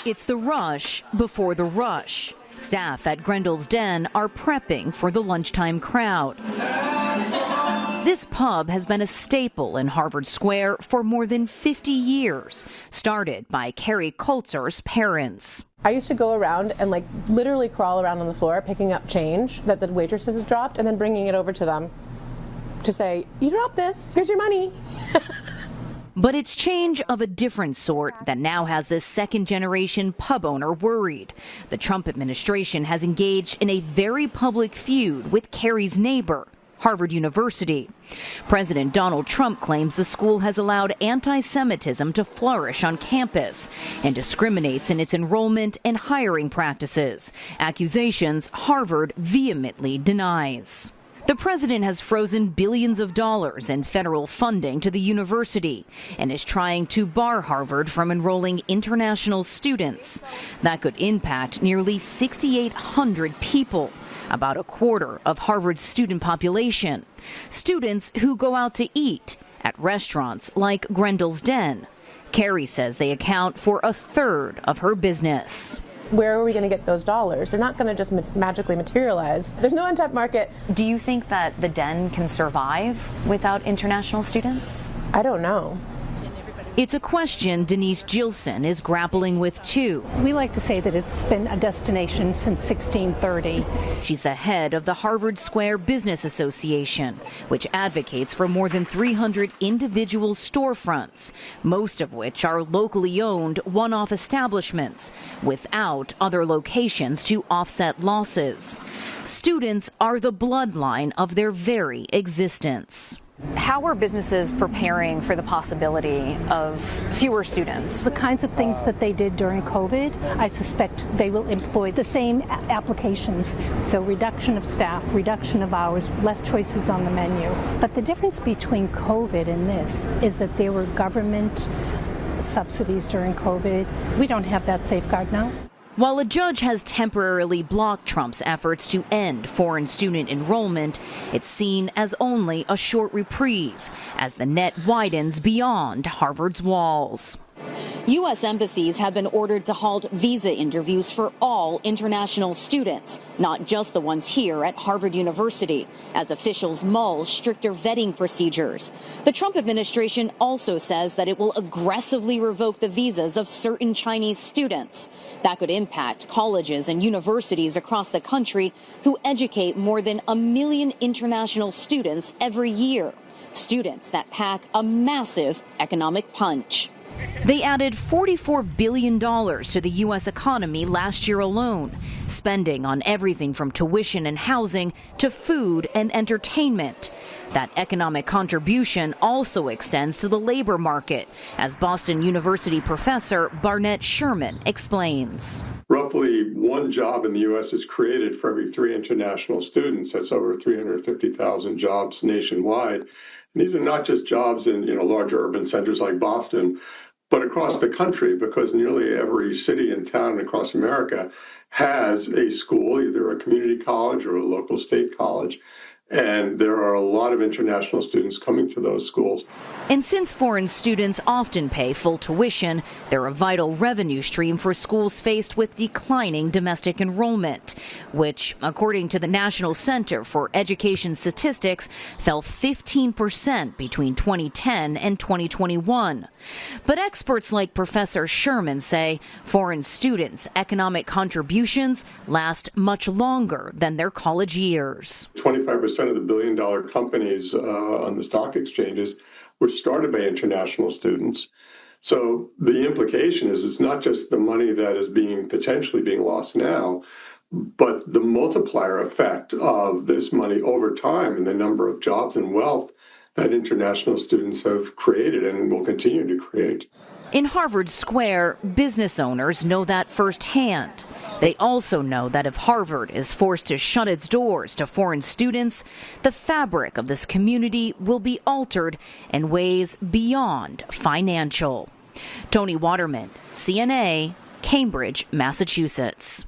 It's the rush before the rush. Staff at Grendel's Den are prepping for the lunchtime crowd. This pub has been a staple in Harvard Square for more than 50 years, started by Carrie Coulter's parents. I used to go around and literally crawl around on the floor picking up change that the waitresses had dropped and then bringing it over to them to say, "You dropped this, here's your money." But it's change of a different sort that now has this second-generation pub owner worried. The Trump administration has engaged in a very public feud with Carrie's neighbor, Harvard University. President Donald Trump claims the school has allowed anti-Semitism to flourish on campus and discriminates in its enrollment and hiring practices, accusations Harvard vehemently denies. The president has frozen billions of dollars in federal funding to the university and is trying to bar Harvard from enrolling international students. That could impact nearly 6,800 people, about a quarter of Harvard's student population. Students who go out to eat at restaurants like Grendel's Den. Carrie says they account for a third of her business. Where are we going to get those dollars? They're not going to just magically materialize. There's no untapped market. Do you think that the Den can survive without international students? I don't know. It's a question Denise Gilson is grappling with, too. We like to say that it's been a destination since 1630. She's the head of the Harvard Square Business Association, which advocates for more than 300 individual storefronts, most of which are locally owned one-off establishments, without other locations to offset losses. Students are the bloodline of their very existence. How are businesses preparing for the possibility of fewer students? The kinds of things that they did during COVID, I suspect they will employ the same applications. So reduction of staff, reduction of hours, less choices on the menu. But the difference between COVID and this is that there were government subsidies during COVID. We don't have that safeguard now. While a judge has temporarily blocked Trump's efforts to end foreign student enrollment, it's seen as only a short reprieve as the net widens beyond Harvard's walls. U.S. embassies have been ordered to halt visa interviews for all international students, not just the ones here at Harvard University, as officials mull stricter vetting procedures. The Trump administration also says that it will aggressively revoke the visas of certain Chinese students. That could impact colleges and universities across the country who educate more than 1 million international students every year, students that pack a massive economic punch. They added $44 billion to the U.S. economy last year alone, spending on everything from tuition and housing to food and entertainment. That economic contribution also extends to the labor market, as Boston University professor Barnett Sherman explains. Roughly one job in the U.S. is created for every 3 international students. That's over 350,000 jobs nationwide. And these are not just jobs in larger urban centers like Boston, but across the country, because nearly every city and town across America has a school, either a community college or a local state college. And there are a lot of international students coming to those schools. And since foreign students often pay full tuition, they're a vital revenue stream for schools faced with declining domestic enrollment, which, according to the National Center for Education Statistics, fell 15% between 2010 and 2021. But experts like Professor Sherman say foreign students' economic contributions last much longer than their college years. 25% of the billion-dollar companies on the stock exchanges were started by international students. So the implication is it's not just the money that is potentially being lost now, but the multiplier effect of this money over time and the number of jobs and wealth that international students have created and will continue to create. In Harvard Square, business owners know that firsthand. They also know that if Harvard is forced to shut its doors to foreign students, the fabric of this community will be altered in ways beyond financial. Tony Waterman, CNA, Cambridge, Massachusetts.